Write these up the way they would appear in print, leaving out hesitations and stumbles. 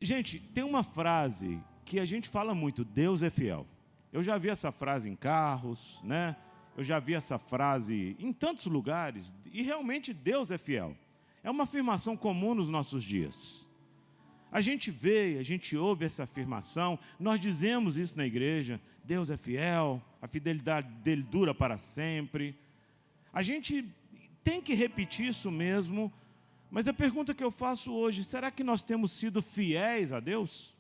Gente, tem uma frase que a gente fala muito: Deus é fiel. Eu já vi essa frase em carros, né? Eu já vi essa frase em tantos lugares, e realmente Deus é fiel. É uma afirmação comum nos nossos dias. A gente vê, a gente ouve essa afirmação, nós dizemos isso na igreja: Deus é fiel, a fidelidade dele dura para sempre. A gente tem que repetir isso mesmo, mas a pergunta que eu faço hoje: será que nós temos sido fiéis a Deus?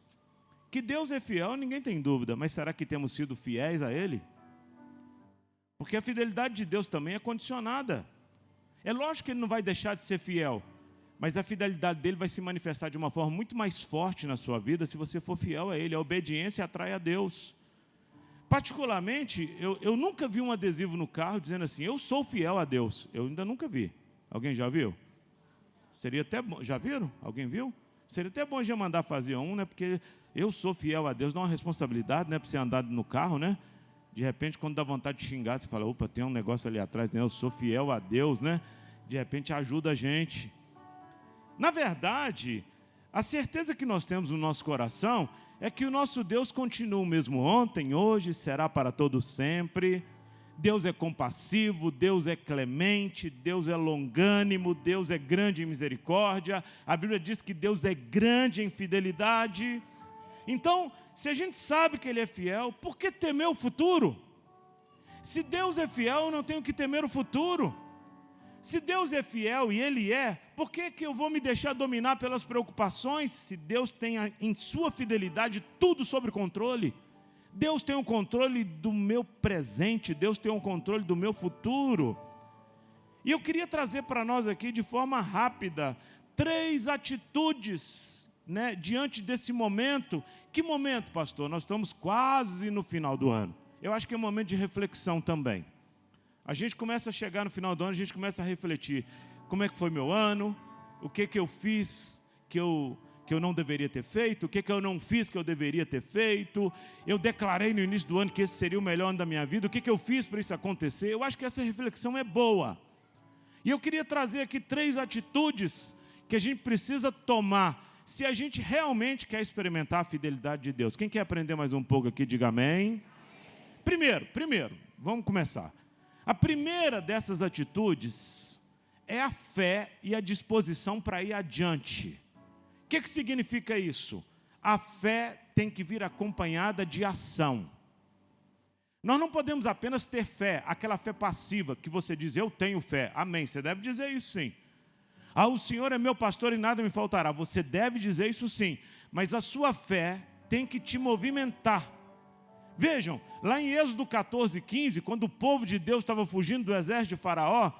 Que Deus é fiel, ninguém tem dúvida, mas será que temos sido fiéis a Ele? Porque a fidelidade de Deus também é condicionada. É lógico que Ele não vai deixar de ser fiel, mas a fidelidade dele vai se manifestar de uma forma muito mais forte na sua vida se você for fiel a Ele. A obediência atrai a Deus. Particularmente, eu nunca vi um adesivo no carro dizendo assim: eu sou fiel a Deus. Eu ainda nunca vi. Alguém já viu? Seria até bom. Já viram? Alguém viu? Seria até bom já mandar fazer um, né? Porque eu sou fiel a Deus, dá uma responsabilidade, né? Para você andar no carro, né? De repente, quando dá vontade de xingar, você fala: opa, tem um negócio ali atrás, né? Eu sou fiel a Deus, né? De repente ajuda a gente. Na verdade, a certeza que nós temos no nosso coração é que o nosso Deus continua o mesmo ontem, hoje, será para todo sempre. Deus é compassivo, Deus é clemente, Deus é longânimo, Deus é grande em misericórdia. A Bíblia diz que Deus é grande em fidelidade. Então, se a gente sabe que Ele é fiel, por que temer o futuro? Se Deus é fiel, eu não tenho que temer o futuro. Se Deus é fiel e Ele é, por que eu vou me deixar dominar pelas preocupações? Se Deus tem em sua fidelidade tudo sob controle. Deus tem o controle do meu presente, Deus tem o controle do meu futuro. E eu queria trazer para nós aqui, de forma rápida, 3 atitudes, né, diante desse momento. Que momento, pastor? Nós estamos quase no final do ano. Eu acho que é um momento de reflexão também. A gente começa a chegar no final do ano, a gente começa a refletir: como é que foi meu ano? O que eu fiz que eu não deveria ter feito? O que eu não fiz que eu deveria ter feito? Eu declarei no início do ano que esse seria o melhor ano da minha vida. O que eu fiz para isso acontecer? Eu acho que essa reflexão é boa. E eu queria trazer aqui 3 atitudes que a gente precisa tomar se a gente realmente quer experimentar a fidelidade de Deus. Quem quer aprender mais um pouco aqui, diga amém. Primeiro, vamos começar. A primeira dessas atitudes é a fé e a disposição para ir adiante. O que significa isso? A fé tem que vir acompanhada de ação. Nós não podemos apenas ter fé, aquela fé passiva, que você diz: eu tenho fé, amém. Você deve dizer isso sim. Ah, o Senhor é meu pastor e nada me faltará. Você deve dizer isso sim, mas a sua fé tem que te movimentar. Vejam, lá em Êxodo 14:15, quando o povo de Deus estava fugindo do exército de Faraó,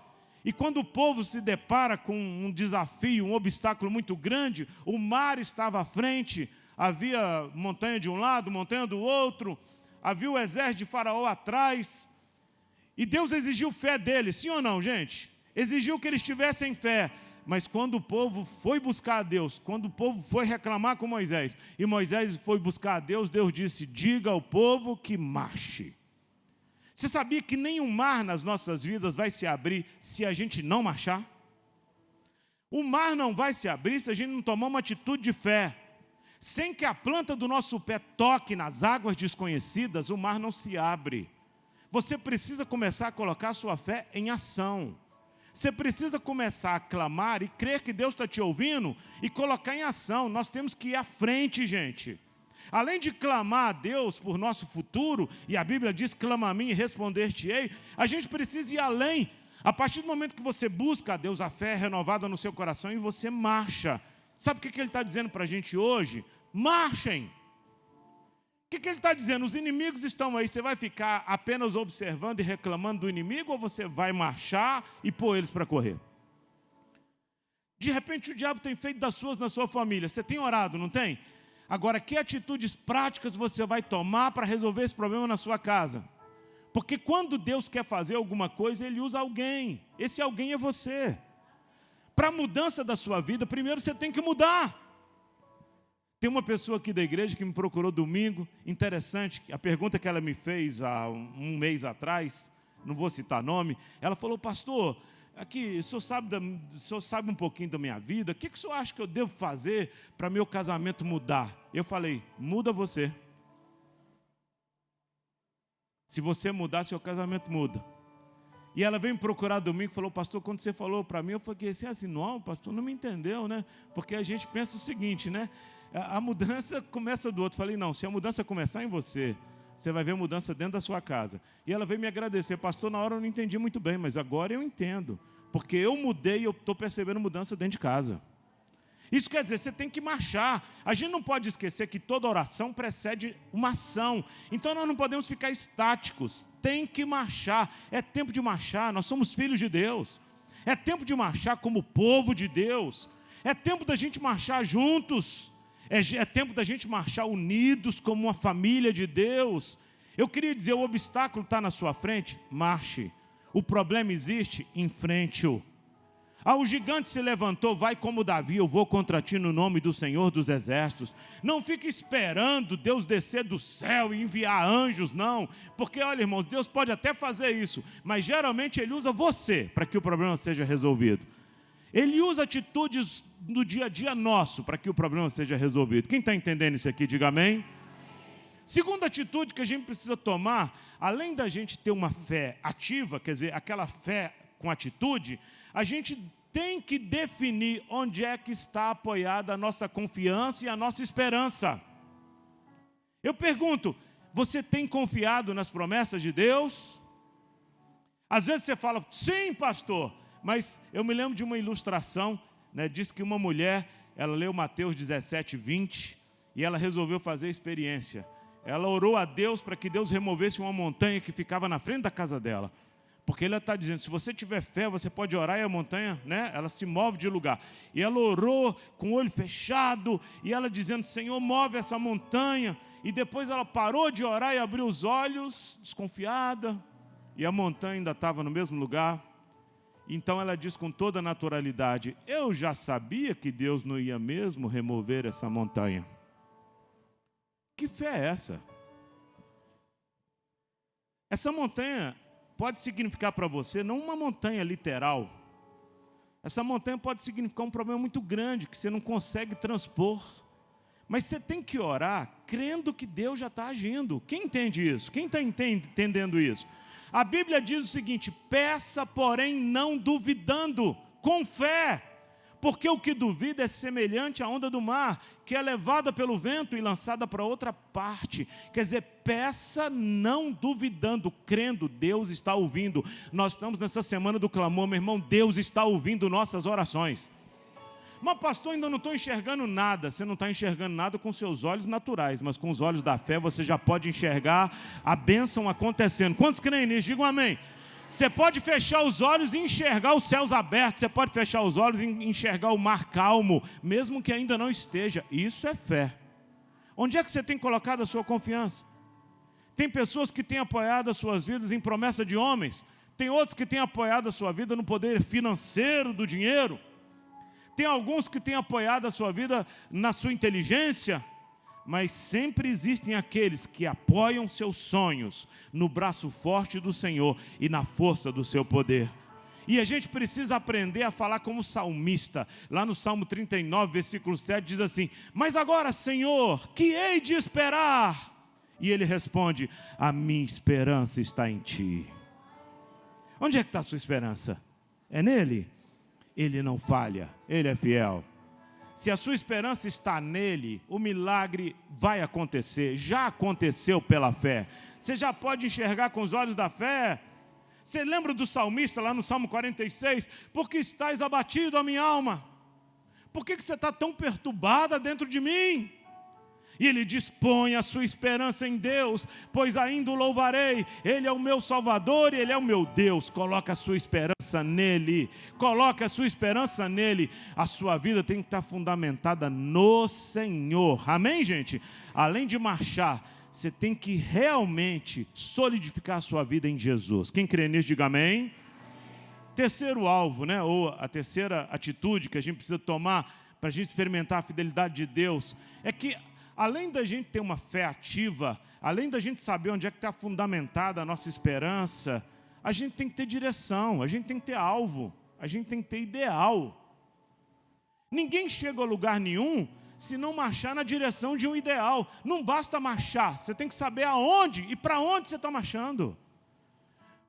e quando o povo se depara com um desafio, um obstáculo muito grande, o mar estava à frente, havia montanha de um lado, montanha do outro, havia o exército de Faraó atrás, e Deus exigiu fé deles, sim ou não, gente? Exigiu que eles tivessem fé. Mas quando o povo foi buscar a Deus, quando o povo foi reclamar com Moisés, e Moisés foi buscar a Deus, Deus disse: diga ao povo que marche. Você sabia que nenhum mar nas nossas vidas vai se abrir se a gente não marchar? O mar não vai se abrir se a gente não tomar uma atitude de fé. Sem que a planta do nosso pé toque nas águas desconhecidas, o mar não se abre. Você precisa começar a colocar a sua fé em ação. Você precisa começar a clamar e crer que Deus está te ouvindo e colocar em ação. Nós temos que ir à frente, gente. Além de clamar a Deus por nosso futuro, e a Bíblia diz: clama a mim e responder-te-ei, a gente precisa ir além. A partir do momento que você busca a Deus, a fé é renovada no seu coração e você marcha. Sabe o que Ele está dizendo para a gente hoje? Marchem! O que Ele está dizendo? Os inimigos estão aí, você vai ficar apenas observando e reclamando do inimigo, ou você vai marchar e pôr eles para correr? De repente o diabo tem feito das suas na sua família, você tem orado, não tem? Agora, que atitudes práticas você vai tomar para resolver esse problema na sua casa? Porque quando Deus quer fazer alguma coisa, Ele usa alguém, esse alguém é você. Para a mudança da sua vida, primeiro você tem que mudar. Tem uma pessoa aqui da igreja que me procurou domingo, interessante, a pergunta que ela me fez há um mês atrás, não vou citar nome, ela falou: pastor, aqui, o senhor sabe um pouquinho da minha vida, o que o senhor acha que eu devo fazer para meu casamento mudar? Eu falei, muda você. Se você mudar, seu casamento muda. E ela veio me procurar domingo e falou, pastor, quando você falou para mim, eu falei assim, não, pastor, não me entendeu, né? Porque a gente pensa o seguinte, né? A mudança começa do outro. Falei, não, se a mudança começar em você, você vai ver mudança dentro da sua casa. E ela veio me agradecer, pastor, na hora eu não entendi muito bem, mas agora eu entendo. Porque eu mudei e eu estou percebendo mudança dentro de casa. Isso quer dizer, você tem que marchar. A gente não pode esquecer que toda oração precede uma ação. Então nós não podemos ficar estáticos. Tem que marchar. É tempo de marchar. Nós somos filhos de Deus. É tempo de marchar como povo de Deus. É tempo da gente marchar juntos. É tempo da gente marchar unidos como uma família de Deus. Eu queria dizer, o obstáculo está na sua frente? Marche. O problema existe? Enfrente-o. O gigante se levantou, vai como Davi, eu vou contra ti no nome do Senhor dos Exércitos. Não fique esperando Deus descer do céu e enviar anjos, não. Porque, olha, irmãos, Deus pode até fazer isso, mas geralmente Ele usa você para que o problema seja resolvido. Ele usa atitudes no dia a dia nosso para que o problema seja resolvido. Quem está entendendo isso aqui, diga amém. Segunda atitude que a gente precisa tomar, além da gente ter uma fé ativa, quer dizer, aquela fé com atitude, a gente tem que definir onde é que está apoiada a nossa confiança e a nossa esperança. Eu pergunto, você tem confiado nas promessas de Deus? Às vezes você fala, sim, pastor, mas eu me lembro de uma ilustração, né, diz que uma mulher, ela leu Mateus 17, 20, e ela resolveu fazer a experiência. Ela orou a Deus para que Deus removesse uma montanha que ficava na frente da casa dela. Porque Ele está dizendo, se você tiver fé, você pode orar e a montanha, né, ela se move de lugar. E ela orou com o olho fechado, e ela dizendo, Senhor, move essa montanha. E depois ela parou de orar e abriu os olhos, desconfiada, e a montanha ainda estava no mesmo lugar. Então ela diz com toda naturalidade, eu já sabia que Deus não ia mesmo remover essa montanha. Que fé é essa? Essa montanha pode significar para você não uma montanha literal. Essa montanha pode significar um problema muito grande que você não consegue transpor. Mas você tem que orar crendo que Deus já está agindo. Quem entende isso? Quem está entendendo isso? A Bíblia diz o seguinte, peça, porém não duvidando, com fé. Porque o que duvida é semelhante à onda do mar, que é levada pelo vento e lançada para outra parte. Quer dizer, peça não duvidando, crendo, Deus está ouvindo. Nós estamos nessa semana do clamor, meu irmão, Deus está ouvindo nossas orações. Mas pastor, ainda não estou enxergando nada. Você não está enxergando nada com seus olhos naturais, mas com os olhos da fé você já pode enxergar a bênção acontecendo. Quantos creem nisso? Digam amém. Você pode fechar os olhos e enxergar os céus abertos. Você pode fechar os olhos e enxergar o mar calmo, mesmo que ainda não esteja. Isso é fé. Onde é que você tem colocado a sua confiança? Tem pessoas que têm apoiado as suas vidas em promessa de homens. Tem outros que têm apoiado a sua vida no poder financeiro do dinheiro. Tem alguns que têm apoiado a sua vida na sua inteligência. Mas sempre existem aqueles que apoiam seus sonhos no braço forte do Senhor e na força do seu poder. E a gente precisa aprender a falar como salmista. Lá no Salmo 39, versículo 7, diz assim, mas agora, Senhor, que hei de esperar? E ele responde, a minha esperança está em Ti. Onde é que está a sua esperança? É nele? Ele não falha, Ele é fiel. Se a sua esperança está nele, o milagre vai acontecer. Já aconteceu pela fé. Você já pode enxergar com os olhos da fé. Você lembra do salmista lá no Salmo 46? Por que estás abatido, a minha alma? Por que você está tão perturbada dentro de mim? E ele diz, põe a sua esperança em Deus, pois ainda o louvarei. Ele é o meu Salvador e Ele é o meu Deus. Coloca a sua esperança nele. Coloca a sua esperança nele. A sua vida tem que estar fundamentada no Senhor. Amém, gente? Além de marchar, você tem que realmente solidificar a sua vida em Jesus. Quem crê nisso, diga amém. Terceiro alvo, né? Ou a terceira atitude que a gente precisa tomar para a gente experimentar a fidelidade de Deus, é que além da gente ter uma fé ativa, além da gente saber onde é que está fundamentada a nossa esperança, a gente tem que ter direção, a gente tem que ter alvo. A gente tem que ter ideal. Ninguém chega a lugar nenhum se não marchar na direção de um ideal. Não basta marchar, você tem que saber aonde e para onde você está marchando.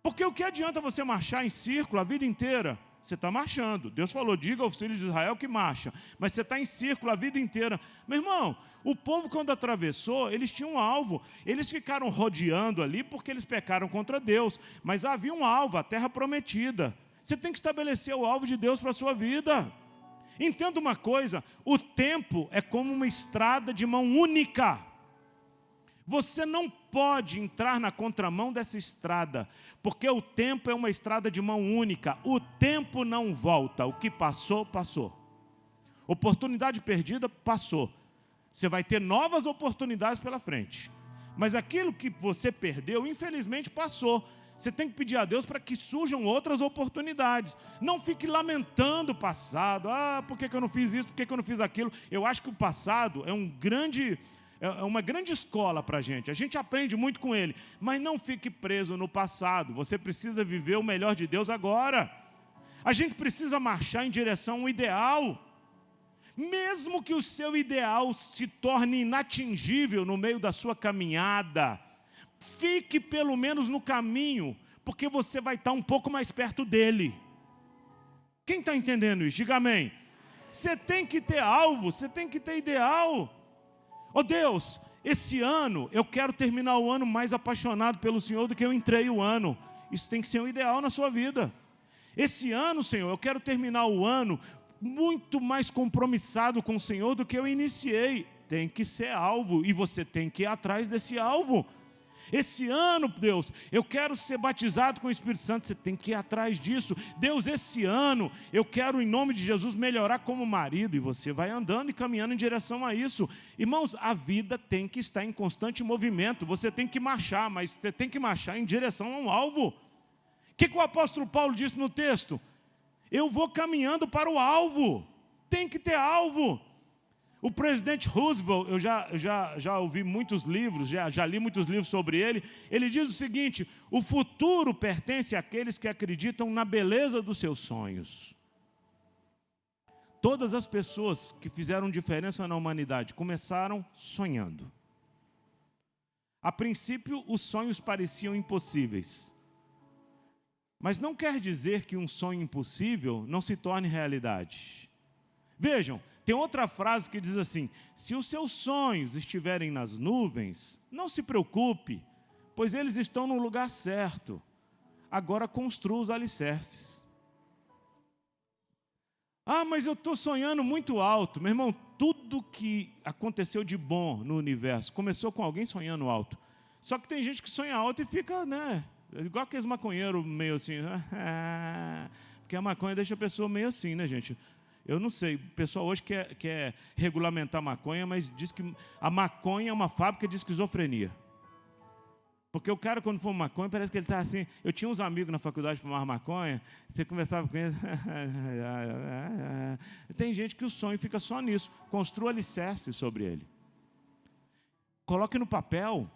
Porque o que adianta você marchar em círculo a vida inteira? Você está marchando. Deus falou, diga aos filhos de Israel que marcha. Mas você está em círculo a vida inteira. Meu irmão, o povo quando atravessou, eles tinham um alvo. Eles ficaram rodeando ali porque eles pecaram contra Deus. Mas havia um alvo, a terra prometida. Você tem que estabelecer o alvo de Deus para a sua vida. Entenda uma coisa, o tempo é como uma estrada de mão única. Você não pode entrar na contramão dessa estrada, porque o tempo é uma estrada de mão única. O tempo não volta, o que passou, passou. Oportunidade perdida, passou. Você vai ter novas oportunidades pela frente. Mas aquilo que você perdeu, infelizmente, passou. Você tem que pedir a Deus para que surjam outras oportunidades. Não fique lamentando o passado. Por que eu não fiz isso? Por que eu não fiz aquilo? Eu acho que o passado é uma grande escola para a gente. A gente aprende muito com ele. Mas não fique preso no passado. Você precisa viver o melhor de Deus agora. A gente precisa marchar em direção a um ideal. Mesmo que o seu ideal se torne inatingível no meio da sua caminhada, fique pelo menos no caminho, porque você vai estar um pouco mais perto dele. Quem está entendendo isso? Diga amém. Você tem que ter alvo, você tem que ter ideal. Oh Deus, esse ano eu quero terminar o ano mais apaixonado pelo Senhor do que eu entrei o ano. Isso tem que ser um ideal na sua vida. Esse ano, Senhor, eu quero terminar o ano muito mais compromissado com o Senhor do que eu iniciei. Tem que ser alvo e você tem que ir atrás desse alvo. Esse ano, Deus, eu quero ser batizado com o Espírito Santo. Você tem que ir atrás disso. Deus, esse ano eu quero, em nome de Jesus, melhorar como marido. E você vai andando e caminhando em direção a isso. Irmãos, a vida tem que estar em constante movimento. Você tem que marchar, mas você tem que marchar em direção a um alvo. O que o apóstolo Paulo disse no texto? Eu vou caminhando para o alvo. Tem que ter alvo. O presidente Roosevelt, eu já ouvi muitos livros, já li muitos livros sobre ele. Ele diz o seguinte: o futuro pertence àqueles que acreditam na beleza dos seus sonhos. Todas as pessoas que fizeram diferença na humanidade começaram sonhando. A princípio, os sonhos pareciam impossíveis. Mas não quer dizer que um sonho impossível não se torne realidade. Vejam, tem outra frase que diz assim: se os seus sonhos estiverem nas nuvens, não se preocupe, pois eles estão no lugar certo. Agora construa os alicerces. Mas eu estou sonhando muito alto. Meu irmão, tudo que aconteceu de bom no universo começou com alguém sonhando alto. Só que tem gente que sonha alto e fica, igual aqueles maconheiros meio assim, porque a maconha deixa a pessoa meio assim, né, gente? Eu não sei, o pessoal hoje quer regulamentar a maconha, mas diz que a maconha é uma fábrica de esquizofrenia. Porque o cara, quando fuma maconha, parece que ele está assim. Eu tinha uns amigos na faculdade que fumavam maconha, você conversava com eles. Tem gente que o sonho fica só nisso. Construa alicerce sobre ele. Coloque no papel.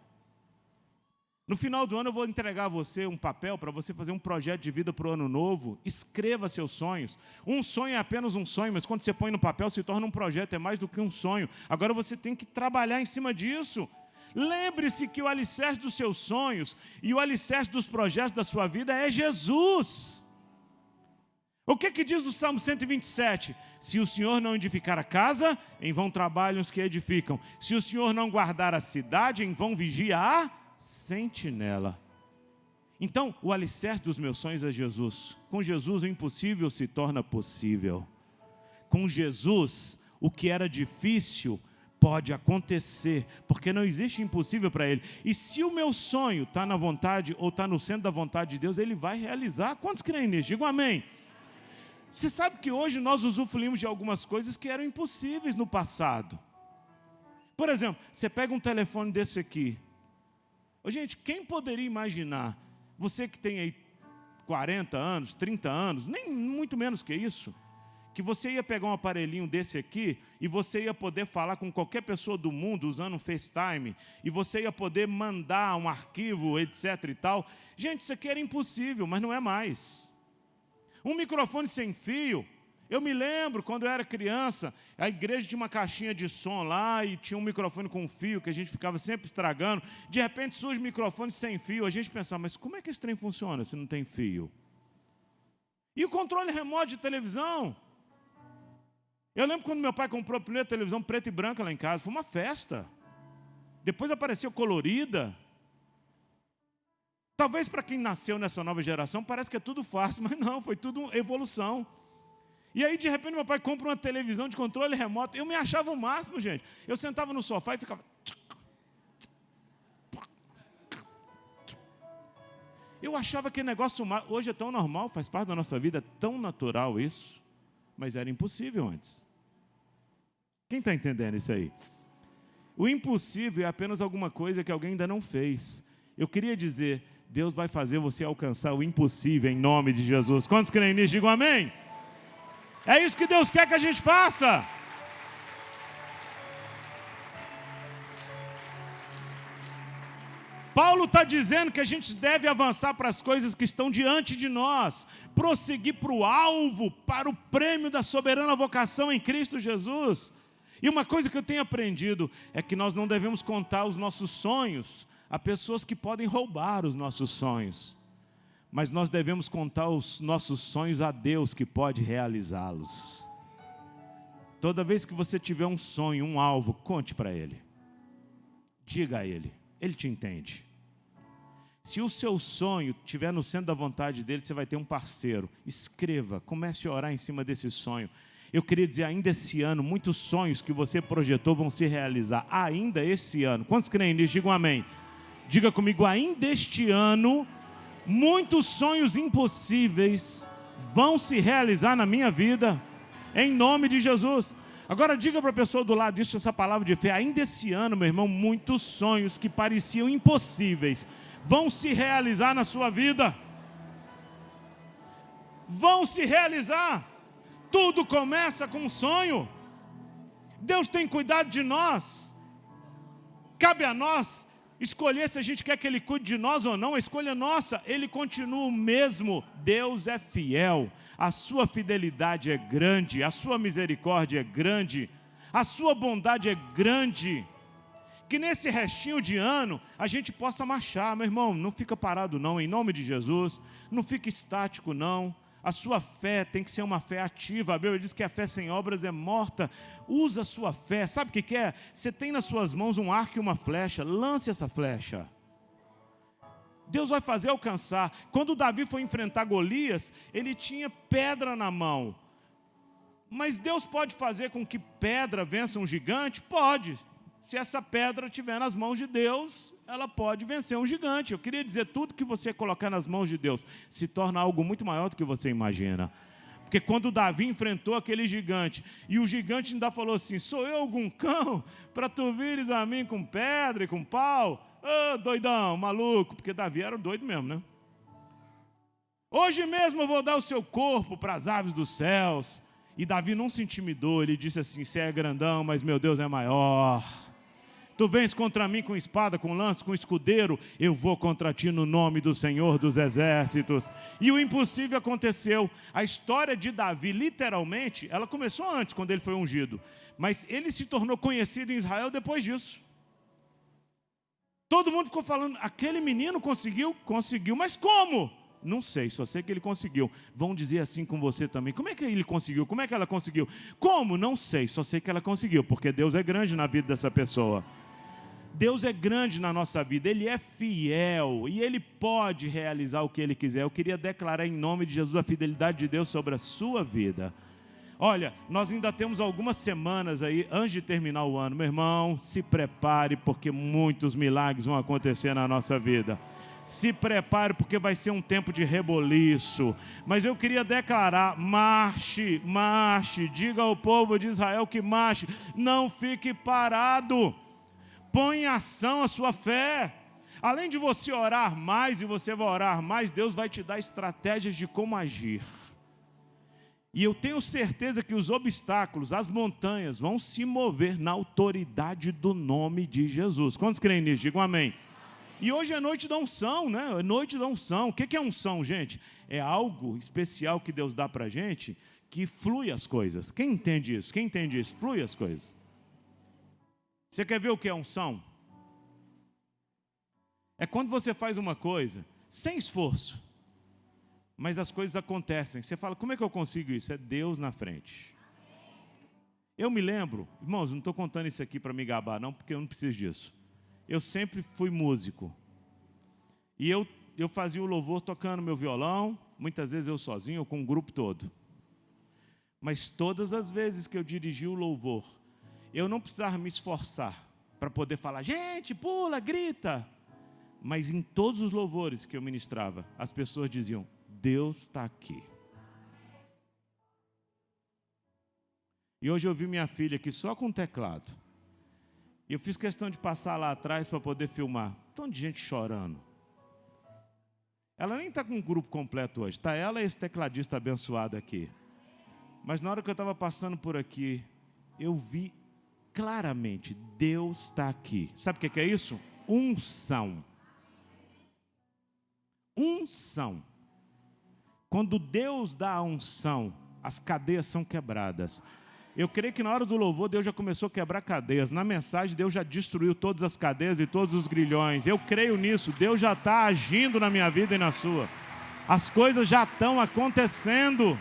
No final do ano eu vou entregar a você um papel para você fazer um projeto de vida para o ano novo. Escreva seus sonhos. Um sonho é apenas um sonho, mas quando você põe no papel se torna um projeto, é mais do que um sonho. Agora você tem que trabalhar em cima disso. Lembre-se que o alicerce dos seus sonhos e o alicerce dos projetos da sua vida é Jesus. O que diz o Salmo 127? Se o Senhor não edificar a casa, em vão trabalham os que edificam. Se o Senhor não guardar a cidade, em vão vigia a sentinela. Então, o alicerce dos meus sonhos é Jesus. Com Jesus, o impossível se torna possível. Com Jesus, o que era difícil pode acontecer, porque não existe impossível para Ele. E se o meu sonho está na vontade, ou está no centro da vontade de Deus, Ele vai realizar. Quantos creem nisso? Digam amém. Você sabe que hoje nós usufruímos de algumas coisas que eram impossíveis no passado. Por exemplo, você pega um telefone desse aqui. Gente, quem poderia imaginar, você que tem aí 40 anos, 30 anos, nem muito menos que isso, que você ia pegar um aparelhinho desse aqui e você ia poder falar com qualquer pessoa do mundo usando um FaceTime, e você ia poder mandar um arquivo, etc. e tal. Gente, isso aqui era impossível, mas não é mais. Um microfone sem fio. Eu me lembro, quando eu era criança, a igreja tinha uma caixinha de som lá e tinha um microfone com fio que a gente ficava sempre estragando. De repente surge um microfone sem fio. A gente pensava, mas como é que esse trem funciona se não tem fio? E o controle remoto de televisão? Eu lembro quando meu pai comprou a primeira televisão preta e branca lá em casa. Foi uma festa. Depois apareceu colorida. Talvez para quem nasceu nessa nova geração parece que é tudo fácil, mas não, foi tudo evolução. E aí, de repente, meu pai compra uma televisão de controle remoto. Eu me achava o máximo, gente. Eu sentava no sofá e ficava... Eu achava que negócio... Hoje é tão normal, faz parte da nossa vida, é tão natural isso. Mas era impossível antes. Quem está entendendo isso aí? O impossível é apenas alguma coisa que alguém ainda não fez. Eu queria dizer, Deus vai fazer você alcançar o impossível em nome de Jesus. Quantos creem nisso? Digam amém. É isso que Deus quer que a gente faça. Paulo está dizendo que a gente deve avançar para as coisas que estão diante de nós, prosseguir para o alvo, para o prêmio da soberana vocação em Cristo Jesus. E uma coisa que eu tenho aprendido é que nós não devemos contar os nossos sonhos a pessoas que podem roubar os nossos sonhos. Mas nós devemos contar os nossos sonhos a Deus que pode realizá-los. Toda vez que você tiver um sonho, um alvo, conte para Ele. Diga a Ele, Ele te entende. Se o seu sonho estiver no centro da vontade dEle, você vai ter um parceiro. Escreva, comece a orar em cima desse sonho. Eu queria dizer, ainda esse ano, muitos sonhos que você projetou vão se realizar. Ainda esse ano. Quantos creem nisso? Digam amém. Diga comigo, ainda este ano... muitos sonhos impossíveis vão se realizar na minha vida, em nome de Jesus. Agora diga para a pessoa do lado, isso, essa palavra de fé, ainda esse ano, meu irmão, muitos sonhos que pareciam impossíveis vão se realizar na sua vida. Vão se realizar. Tudo começa com um sonho. Deus tem cuidado de nós. Cabe a nós escolher se a gente quer que Ele cuide de nós ou não. A escolha é nossa. Ele continua o mesmo. Deus é fiel. A sua fidelidade é grande. A sua misericórdia é grande. A sua bondade é grande. Que nesse restinho de ano a gente possa marchar. Meu irmão, não fica parado não, em nome de Jesus. Não fica estático não. A sua fé tem que ser uma fé ativa. A Bíblia diz que a fé sem obras é morta. Usa a sua fé. Sabe o que é? Você tem nas suas mãos um arco e uma flecha. Lance essa flecha. Deus vai fazer alcançar. Quando Davi foi enfrentar Golias, ele tinha pedra na mão. Mas Deus pode fazer com que pedra vença um gigante? Pode. Se essa pedra estiver nas mãos de Deus, ela pode vencer um gigante. Eu queria dizer, tudo que você colocar nas mãos de Deus se torna algo muito maior do que você imagina. Porque quando Davi enfrentou aquele gigante, e o gigante ainda falou assim, sou eu algum cão para tu vires a mim com pedra e com pau? Ô, doidão, maluco, porque Davi era doido mesmo, né? Hoje mesmo eu vou dar o seu corpo para as aves dos céus. E Davi não se intimidou, ele disse assim, você é grandão, mas meu Deus é maior. Tu vens contra mim com espada, com lança, com escudeiro, eu vou contra ti no nome do Senhor dos Exércitos. E o impossível aconteceu. A história de Davi, literalmente, ela começou antes, quando ele foi ungido. Mas ele se tornou conhecido em Israel depois disso. Todo mundo ficou falando, aquele menino conseguiu? Conseguiu, mas como? Não sei, só sei que ele conseguiu. Vão dizer assim com você também. Como é que ele conseguiu? Como é que ela conseguiu? Como? Não sei, só sei que ela conseguiu, porque Deus é grande na vida dessa pessoa. Deus é grande na nossa vida, Ele é fiel e Ele pode realizar o que Ele quiser. Eu queria declarar em nome de Jesus a fidelidade de Deus sobre a sua vida. Olha, nós ainda temos algumas semanas aí antes de terminar o ano. Meu irmão, se prepare porque muitos milagres vão acontecer na nossa vida. Se prepare porque vai ser um tempo de reboliço. Mas eu queria declarar, marche, marche. Diga ao povo de Israel que marche. Não fique parado. Põe em ação a sua fé. Além de você orar mais, e você vai orar mais, Deus vai te dar estratégias de como agir. E eu tenho certeza que os obstáculos, as montanhas, vão se mover na autoridade do nome de Jesus. Quantos creem nisso? Digam amém. E hoje é noite da unção, né? É noite da unção. O que é unção, gente? É algo especial que Deus dá para a gente, que flui as coisas. Quem entende isso? Quem entende isso? Flui as coisas. Você quer ver o que é unção? É quando você faz uma coisa sem esforço, mas as coisas acontecem. Você fala, como é que eu consigo isso? É Deus na frente. Eu me lembro, irmãos, não estou contando isso aqui para me gabar não, porque eu não preciso disso. Eu sempre fui músico. E eu fazia o louvor tocando meu violão, muitas vezes eu sozinho ou com um grupo todo. Mas todas as vezes que eu dirigi o louvor, eu não precisava me esforçar para poder falar, gente, pula, grita. Mas em todos os louvores que eu ministrava, as pessoas diziam, Deus está aqui. E hoje eu vi minha filha aqui só com teclado. E eu fiz questão de passar lá atrás para poder filmar. Tão de gente chorando. Ela nem está com um grupo completo hoje. Está ela e esse tecladista abençoado aqui. Mas na hora que eu estava passando por aqui, eu vi claramente, Deus está aqui. Sabe o que é isso? Unção. Unção. Quando Deus dá a unção, as cadeias são quebradas. Eu creio que na hora do louvor, Deus já começou a quebrar cadeias. Na mensagem, Deus já destruiu todas as cadeias e todos os grilhões. Eu creio nisso. Deus já está agindo na minha vida e na sua. As coisas já estão acontecendo.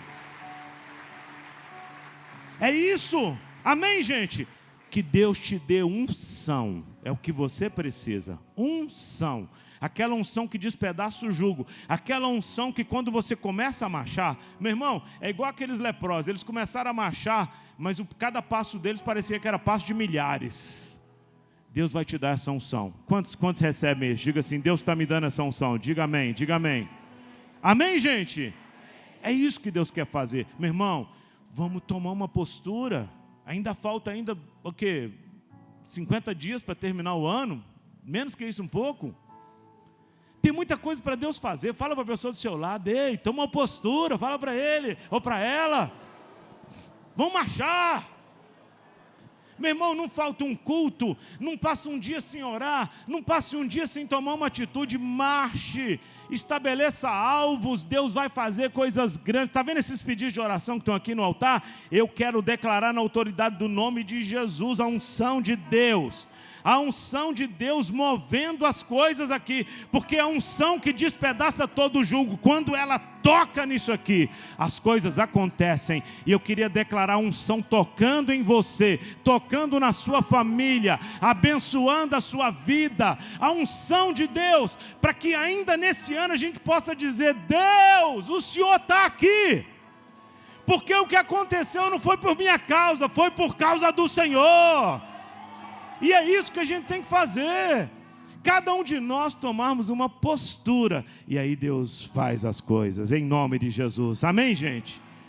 É isso. Amém, gente? Que Deus te dê unção. É o que você precisa. Unção. Aquela unção que despedaça o jugo. Aquela unção que quando você começa a marchar, meu irmão, é igual aqueles leprosos. Eles começaram a marchar, mas cada passo deles parecia que era passo de milhares. Deus vai te dar essa unção. Quantos recebem isso? Diga assim, Deus está me dando essa unção. Diga amém, diga amém. Amém, gente? É isso que Deus quer fazer. Meu irmão, vamos tomar uma postura. Ainda falta o quê? 50 dias para terminar o ano? Menos que isso um pouco. Tem muita coisa para Deus fazer. Fala para a pessoa do seu lado, ei, toma uma postura, fala para ele ou para ela. Vamos marchar. Meu irmão, não falta um culto, não passa um dia sem orar, não passe um dia sem tomar uma atitude, marche, estabeleça alvos, Deus vai fazer coisas grandes. Está vendo esses pedidos de oração que estão aqui no altar? Eu quero declarar na autoridade do nome de Jesus a unção de Deus. A unção de Deus movendo as coisas aqui, porque a unção que despedaça todo o jugo, quando ela toca nisso aqui, as coisas acontecem. E eu queria declarar a unção tocando em você, tocando na sua família, abençoando a sua vida, a unção de Deus, para que ainda nesse ano a gente possa dizer, Deus, o Senhor está aqui, porque o que aconteceu não foi por minha causa, foi por causa do Senhor. E é isso que a gente tem que fazer. Cada um de nós tomarmos uma postura. E aí Deus faz as coisas, em nome de Jesus. Amém, gente?